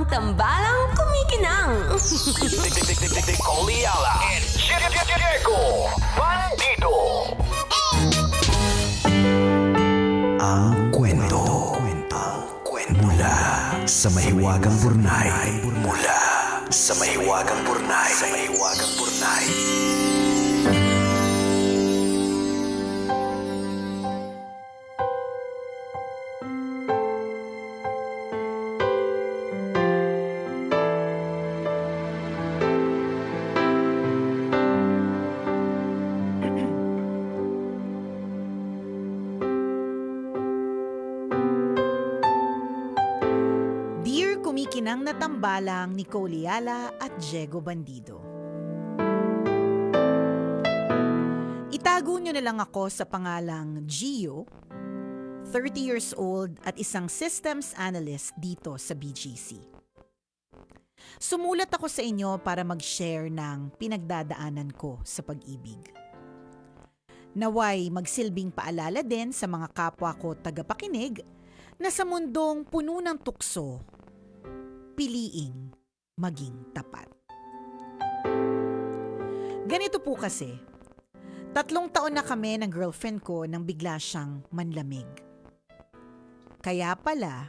tambalang kumikinang. Coliala and Diego Bandido. Ang kwento. Mula sa mahiwagang Burnay. Mula sa mahiwagang Burnay. Dear kumikinang na tambalang ni Coliala at Diego Bandido. Itago niyo na lang ako sa pangalang Gio, 30 years old at isang systems analyst dito sa BGC. Sumulat ako sa inyo para mag-share ng pinagdadaanan ko sa pag-ibig. Naway magsilbing paalala din sa mga kapwa ko tagapakinig na sa mundong puno ng tukso, piliing maging tapat. Ganito po kasi, 3 taon na kami ng girlfriend ko nang bigla siyang manlamig. Kaya pala,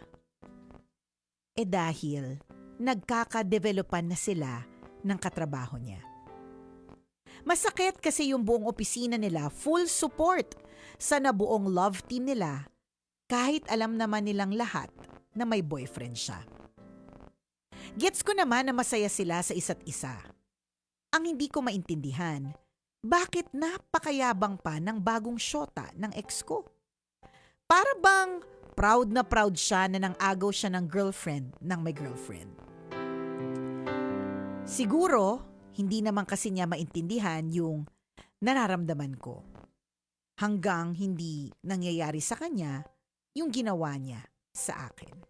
dahil nagkakadevelopan na sila ng katrabaho niya. Masakit kasi yung buong opisina nila full support sa nabuong love team nila kahit alam naman nilang lahat na may boyfriend siya. Gets ko naman na masaya sila sa isa't isa. Ang hindi ko maintindihan, bakit napakayabang pa ng bagong syota ng ex ko? Para bang proud na proud siya na nang agaw siya ng girlfriend ng may girlfriend. Siguro, hindi naman kasi niya maintindihan yung nararamdaman ko. Hanggang hindi nangyayari sa kanya yung ginawa niya sa akin.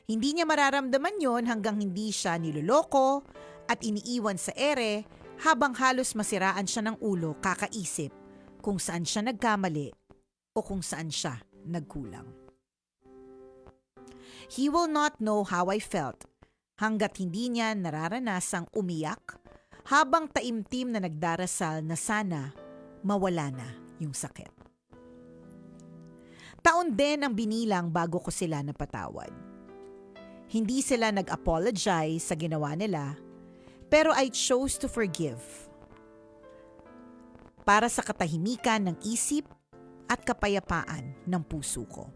Hindi niya mararamdaman yon hanggang hindi siya niloloko at iniiwan sa ere habang halos masiraan siya ng ulo kakaisip kung saan siya nagkamali o kung saan siya nagkulang. He will not know how I felt hanggat hindi niya nararanasang umiyak habang taimtim na nagdarasal na sana mawala na yung sakit. Taon din ang binilang bago ko sila napatawad. Hindi sila nag-apologize sa ginawa nila, pero I chose to forgive. Para sa katahimikan ng isip at kapayapaan ng puso ko.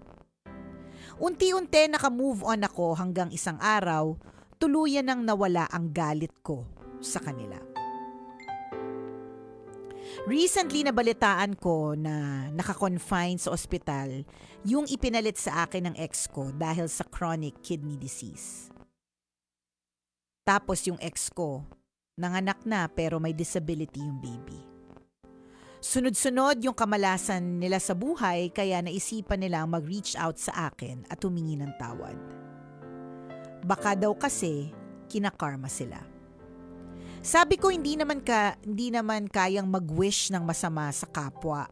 Unti-unti naka-move on ako hanggang isang araw, tuluyan nang nawala ang galit ko sa kanila. Recently nabalitaan ko na naka-confine sa ospital yung ipinalit sa akin ng ex ko dahil sa chronic kidney disease. Tapos yung ex ko, nanganak na pero may disability yung baby. Sunod-sunod yung kamalasan nila sa buhay kaya naisipan nilang mag-reach out sa akin at humingi ng tawad. Baka daw kasi kinakarma sila. Sabi ko hindi naman kayang mag-wish ng masama sa kapwa.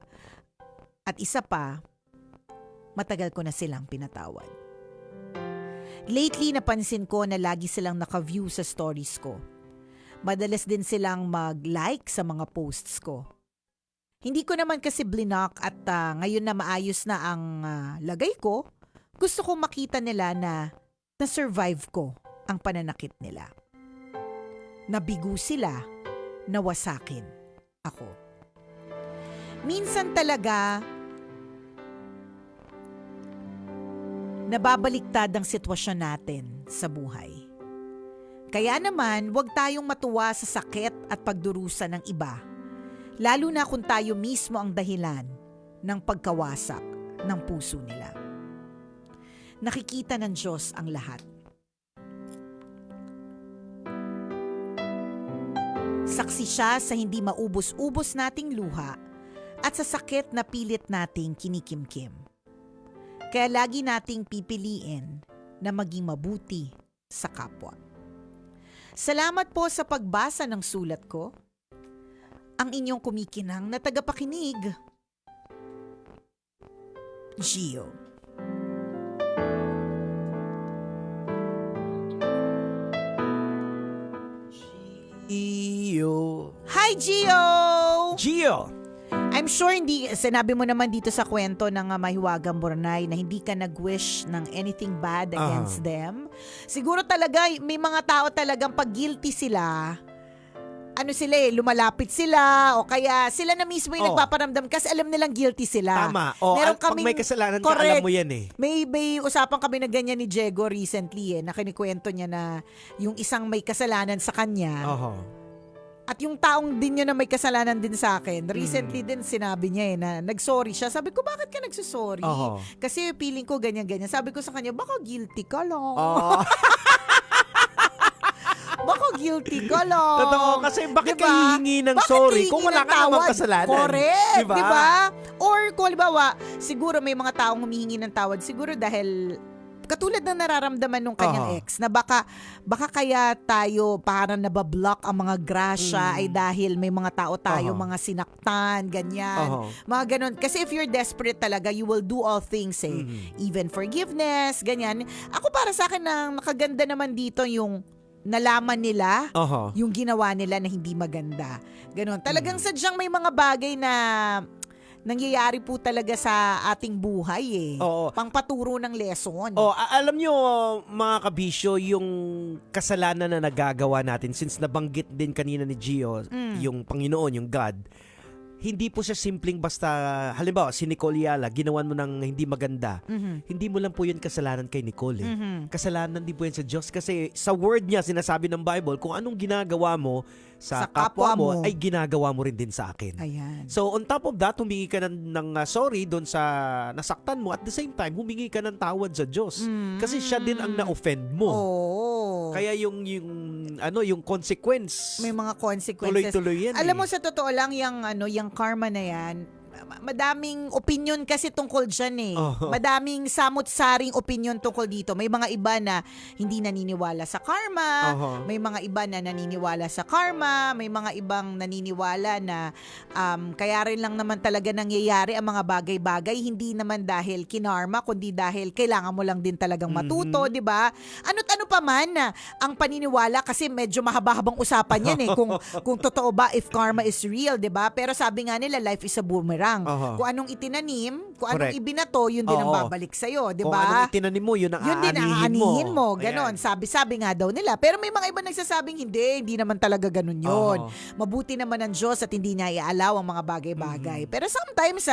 At isa pa, matagal ko na silang pinatawad. Lately napansin ko na lagi silang naka-view sa stories ko. Madalas din silang mag-like sa mga posts ko. Hindi ko naman kasi blinak at ngayon na maayos na ang lagay ko, gusto ko makita nila na na-survive ko ang pananakit nila. Nabigo sila, nawasakin ako. Minsan talaga, nababaliktad ang sitwasyon natin sa buhay. Kaya naman, huwag tayong matuwa sa sakit at pagdurusa ng iba, lalo na kung tayo mismo ang dahilan ng pagkawasak ng puso nila. Nakikita ng Diyos ang lahat. Saksi siya sa hindi maubos-ubos nating luha at sa sakit na pilit nating kinikimkim. Kaya lagi nating pipiliin na maging mabuti sa kapwa. Salamat po sa pagbasa ng sulat ko. Ang inyong kumikinang na tagapakinig, Gio. Hi, Gio! Gio! I'm sure hindi, sinabi mo naman dito sa kwento ng Mahiwagang Burnay na hindi ka nag-wish ng anything bad against them. Siguro talaga, may mga tao talagang pag guilty sila, lumalapit sila o kaya sila na mismo yung nagpaparamdam kasi alam nilang guilty sila. Tama. Pag may kasalanan ka, alam mo yan eh. May usapan kami na ganyan ni Diego recently na kinikwento niya na yung isang may kasalanan sa kanya. At yung taong din yun na may kasalanan din sa akin, recently din sinabi niya na nag-sorry siya. Sabi ko, bakit ka nagsusorry? Kasi feeling ko ganyan-ganyan. Sabi ko sa kanya, baka guilty ka lang. Baka guilty ka lang. Totoo, kasi bakit diba? ka hihingi ng sorry kung wala ka namang kasalanan? Correct, diba? Diba? Or kung halimbawa, siguro may mga taong humihingi ng tawad, siguro dahil katulad ng nararamdaman nung kanyang ex, na baka kaya tayo parang nabablock ang mga grasya ay dahil may mga tao tayo, mga sinaktan, ganyan. Mga ganon. Kasi if you're desperate talaga, you will do all things even forgiveness, ganyan. Ako para sa akin, ang nakaganda naman dito yung nalaman nila yung ginawa nila na hindi maganda. Ganon. Talagang sadyang may mga bagay na nangyayari po talaga sa ating buhay pangpaturo ng lesson. Alam nyo mga kabisyo, yung kasalanan na nagagawa natin, since nabanggit din kanina ni Gio, yung Panginoon, yung God, hindi po siya simpleng basta, halimbawa, si Nicole Yala, ginawan mo ng hindi maganda. Hindi mo lang po yun kasalanan kay Nicole. Kasalanan din po yan sa Diyos kasi sa word niya, sinasabi ng Bible, kung anong ginagawa mo sa kapwa mo, ay ginagawa mo rin din sa akin. Ayan. So, on top of that, humingi ka ng sorry doon sa nasaktan mo. At the same time, humingi ka ng tawad sa Diyos. Kasi siya din ang na-offend mo. Kaya yung consequence, may mga consequences. Tuloy-tuloy yan. Alam mo, sa totoo lang, yung karma na yan, madaming opinion kasi tungkol dyan Madaming samot-saring opinion tungkol dito. May mga iba na hindi naniniwala sa karma, may mga iba na naniniwala sa karma, may mga ibang naniniwala na kaya rin lang naman talaga nangyayari ang mga bagay-bagay, hindi naman dahil kinarma, kundi dahil kailangan mo lang din talagang matuto, di ba? Ano't ano pa man ang paniniwala, kasi medyo mahaba-habang usapan yan kung totoo ba if karma is real, di ba? Pero sabi nga nila, life is a boomerang. Kung anong itinanim, kung anong ibinato, yun din ang babalik sa'yo, di ba? Kung anong itinanim mo, yun ang aanihin mo. Ganon. Sabi nga daw nila. Pero may mga iba nagsasabing, hindi naman talaga ganon yun. Mabuti naman ang Diyos at hindi niya iaalaw ang mga bagay-bagay. Pero sometimes,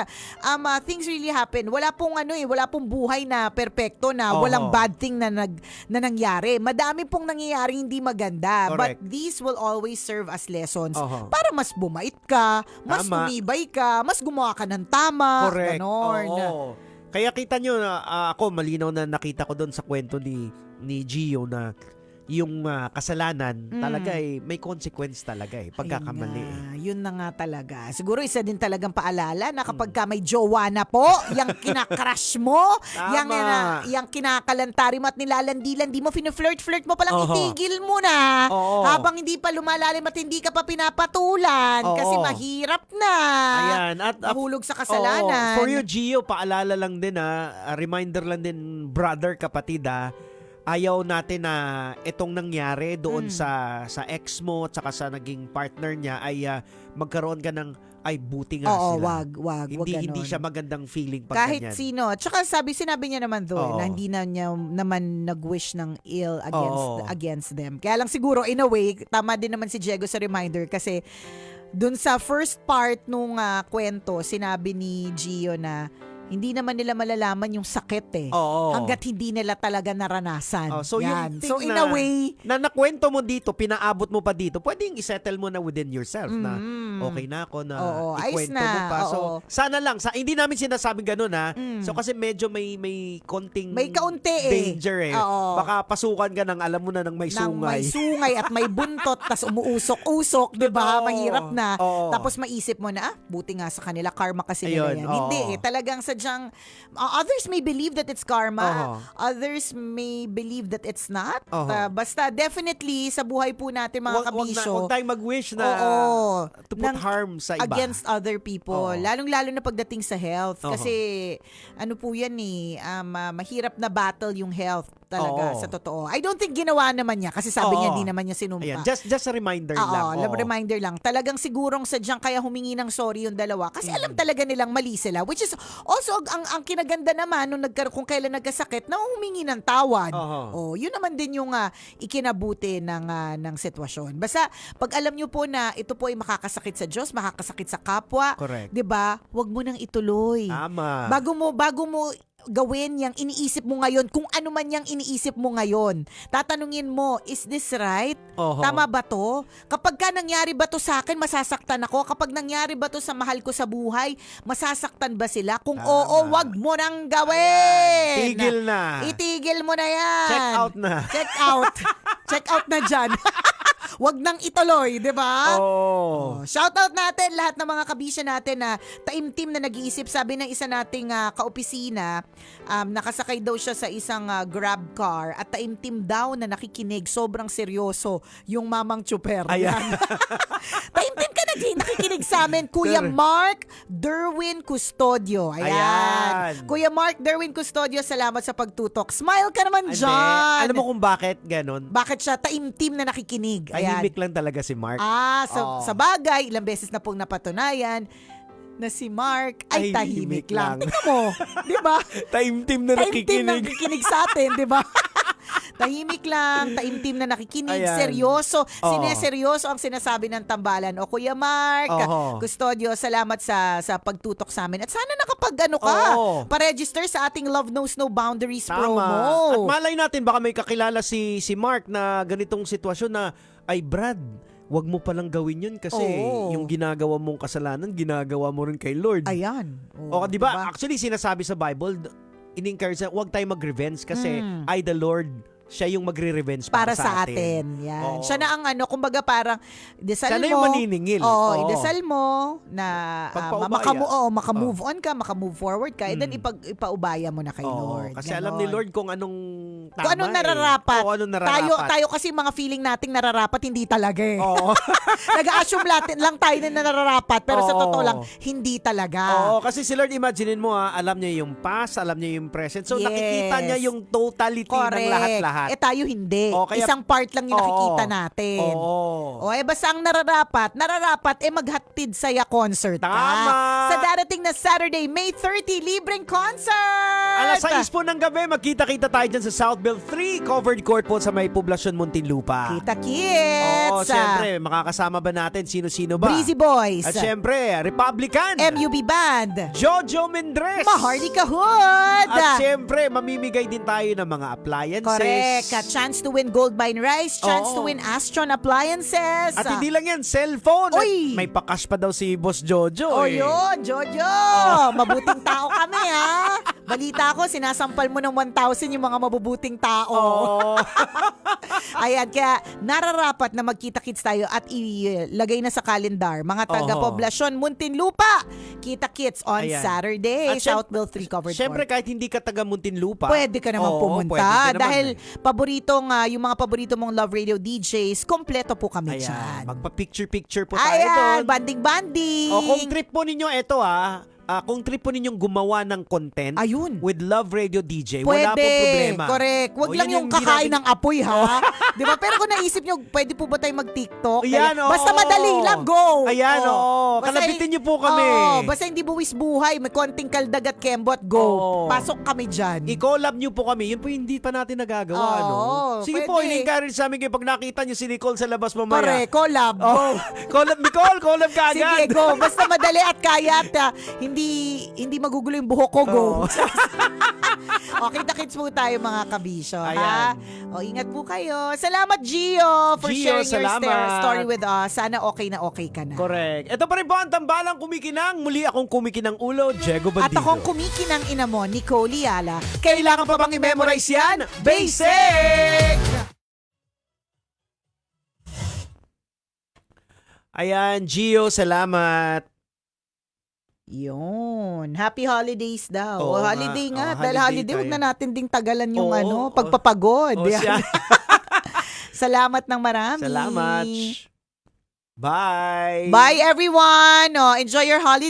things really happen. Wala pong buhay na perpekto na walang bad thing na nangyari. Madami pong nangyayari hindi maganda. Correct. But these will always serve as lessons para mas bumait ka, mas tumibay ka, mas gumawa ka ng tama. Correct. Ganon. Kaya kita nyo na ako, malinaw na nakita ko doon sa kwento ni Gio na yung kasalanan talaga may consequence talaga pagkakamali. Yun na nga talaga. Siguro isa din talagang paalala na kapag ka may jowa na po, yung kinakrush mo, yung kinakalantari mo at nilalandi-landi mo, flirt mo palang itigil mo na habang hindi pa lumalalim at hindi ka pa pinapatulan kasi mahirap na. Ayan. At mahulog sa kasalanan. For you, Gio, paalala lang din reminder lang din, brother, kapatid ayaw natin na itong nangyari doon sa ex mo at saka sa naging partner niya ay magkaroon ka ng buti nga sila. Wag hindi siya magandang feeling pag kahit ganyan. Sino. Tsaka sinabi niya naman na hindi na niya naman nag-wish ng ill against them. Kaya lang siguro in a way, tama din naman si Diego sa reminder kasi dun sa first part nung kwento, sinabi ni Gio na hindi naman nila malalaman yung sakit hanggat hindi nila talaga naranasan. So yan. yung So in a way, na nakwento mo dito, pinaabot mo pa dito, pwedeng isettle mo na within yourself na okay na ako na ikwento mo pa. So sana lang, hindi namin sinasabing gano'n So kasi medyo may konting danger Baka pasukan ka ng alam mo na ng may sungay. May sungay at may buntot tas umuusok-usok, 'di ba? Mahirap na. Tapos maisip mo na, buti nga sa kanila karma kasi nila yan. Hindi talagang sadyang others may believe that it's karma, others may believe that it's not. Basta definitely sa buhay po natin mga kabisyo, huwag tayong mag-wish na to put harm sa iba against other people, lalong-lalo na pagdating sa health kasi ano po yan mahirap na battle yung health. talaga Oo. sa totoo. I don't think ginawa naman niya kasi sabi niya Oo. hindi naman niya sinumpa. Ayan, just a reminder lang. Oo, reminder lang. Talagang sigurong sadyang kaya humingi ng sorry yung dalawa kasi alam talaga nilang mali sila. Which is also ang kinaganda naman nung kung kailan nagkasakit na humingi ng tawad. Oo. Yun naman din yung ikinabuti ng sitwasyon. Basta pag alam niyo po na ito po ay makakasakit sa Diyos, makakasakit sa kapwa, Correct. 'di ba? Huwag mo nang ituloy. Tama. Bago mo gawin yang iniisip mo ngayon, kung ano man yang iniisip mo ngayon, tatanungin mo, is this right? Oho. Tama ba to? Kapag ka nangyari ba to sa akin, masasaktan ako? Kapag nangyari ba to sa mahal ko sa buhay, masasaktan ba sila? Kung Tama. oo, wag mo nang gawin. Tigil na. Itigil mo na yan. Check out na. Check out. Check out na dyan. Wag nang ituloy, di ba? Oh. Shoutout natin lahat ng mga kabisya natin na taimtim na nag-iisip. Sabi ng isa nating kaopisina, nakasakay daw siya sa isang grab car at taimtim daw na nakikinig. Sobrang seryoso yung mamang tsuper. Ayan. Taimtim ka nakikinig sa amin. Kuya Sir. Mark Derwin Custodio. Ayan. Ayan. Kuya Mark Derwin Custodio, salamat sa pagtutok. Smile ka naman Hindi. dyan. Alam mo kung bakit ganon? Bakit siya taimtim na nakikinig? Ayan. Tahimik lang talaga si Mark. Sa bagay, ilang beses na pong napatunayan na si Mark ay tahimik lang. Tingnan mo, di ba? Taimtim na Taimtim na nakikinig. nakikinig sa atin, di ba? Tahimik lang, taimtim na nakikinig, Ayan. seryoso. Oo. Sineseryoso ang sinasabi ng tambalan. O Kuya Mark, Oo. Custodio, salamat sa pagtutok sa amin. At sana nakapag ka, Oo. pa-register sa ating Love Knows No Boundaries promo. At malay natin, baka may kakilala si Mark na ganitong sitwasyon na, ay Brad, wag mo palang gawin yun kasi Oo. yung ginagawa mong kasalanan, ginagawa mo rin kay Lord. Ayan. O, di ba? Actually, sinasabi sa Bible, in-encourage na huwag tayo mag-revenge kasi I, the Lord, siya yung magre-revenge para sa atin. Yan. Oo. Siya na ang kumbaga parang desal Siya na mo. yung maniningil. Oo, Oo. idesal mo na Pagpaubaya. maka-move on ka, maka-move forward ka, and then ipaubaya mo na kay Oo, Lord. kasi Ganon. alam ni Lord kung anong tama. Kung anong nararapat. Oo, anong nararapat. Tayo kasi mga feeling nating nararapat, hindi talaga eh. Oo. Nag-assume lang tayo na nararapat, pero sa Oo. totoo lang, hindi talaga. Oo, kasi si Lord, imaginein mo alam niya yung past, alam niya yung present. So Yes. nakikita niya yung totality Correct. ng lahat-lahat. Tayo hindi. O, kaya- Isang part lang yung nakikita natin. Oo. Basta ang nararapat maghatid saya concert ka. Tama. Sa darating na Saturday, May 30, libreng concert! Alas 6 po ng gabi, magkita-kita tayo dyan sa Southville 3, covered court po sa may Poblacion, Muntinlupa. Kita-kits! Oo, siyempre, makakasama ba natin? Sino-sino ba? Breezy Boys. At siyempre, Republican. MUB Band. Jojo Mendres. Maharlika Hood. At siyempre, mamimigay din tayo ng mga appliances. Correct. Chance to win Gold Vine Rice. Chance Oo. to win Astron Appliances. At hindi lang yan, cellphone. Oy! May pakash pa daw si Boss Jojo. Oh, eh. yun, Jojo. Mabuting tao kami, ha? Balita ko, sinasampal mo ng 1,000 yung mga mabubuting tao. Oo. Ayan, kaya nararapat na magkita-kits tayo at ilagay na sa kalendar. Mga taga-Poblacion, Muntinlupa, kita-kits on Ayan. Saturday, At Southville 3 covered Siyempre, court. kahit hindi ka taga Muntinlupa, Pwede ka naman oo, pumunta. pwede ka naman Dahil eh. yung mga paborito mong Love Radio DJs, kompleto po kami Ayan, dyan. magpa-picture-picture po tayo Ayan, doon. banding-banding. O kung trip po ninyo, eto kung trip po ninyong gumawa ng content Ayun. with Love Radio DJ, Pwede. wala pong problema. Correct. Wag O, lang yun yung hindi kakain natin- ng apoy, ha? Di ba? Pero kung naisip nyo, pwede po ba tayo mag-TikTok? Ayan, oo. Basta madali lang, go! Ayan, Basta oo. Kalabitin nyo po kami. Oo, basta hindi buwis buhay, may konting kaldag at kembot, go. Oo. Pasok kami dyan. I-collab nyo po kami. Yun po hindi pa natin nagagawa, Oo, no? Sige pwede. po, in-encourage sa amin kayo pag nakita nyo si Nicole sa labas mamaya. Correct, collab, go. Oh, collab, Nicole, collab ka Sige, agad. go. Basta madali at kaya at hindi magugulo yung buhok ko, go. Oo. Okay, kita-kits po tayo mga kabisyo, ha? Ayan. O, ingat po kayo. Salamat, Gio, for Gio, sharing your salamat. story with us. Sana okay na okay ka na. Correct. Ito pa rin po ang tambalang kumikinang. Muli akong kumikinang ulo, Diego Bandido. At akong kumikinang ina mo, Nicole Liala. Kailangan pa bang i-memorize yan? Basic! Ayan, Gio, salamat. Yun. Happy holidays daw. Oo nga. Holiday nga. Oo, Dahil holiday holiday, huwag tayo. na natin ding tagalan yung Oo, pagpapagod. O Yan. siya. Salamat ng marami. Salamat. Bye. Bye everyone. Enjoy your holiday.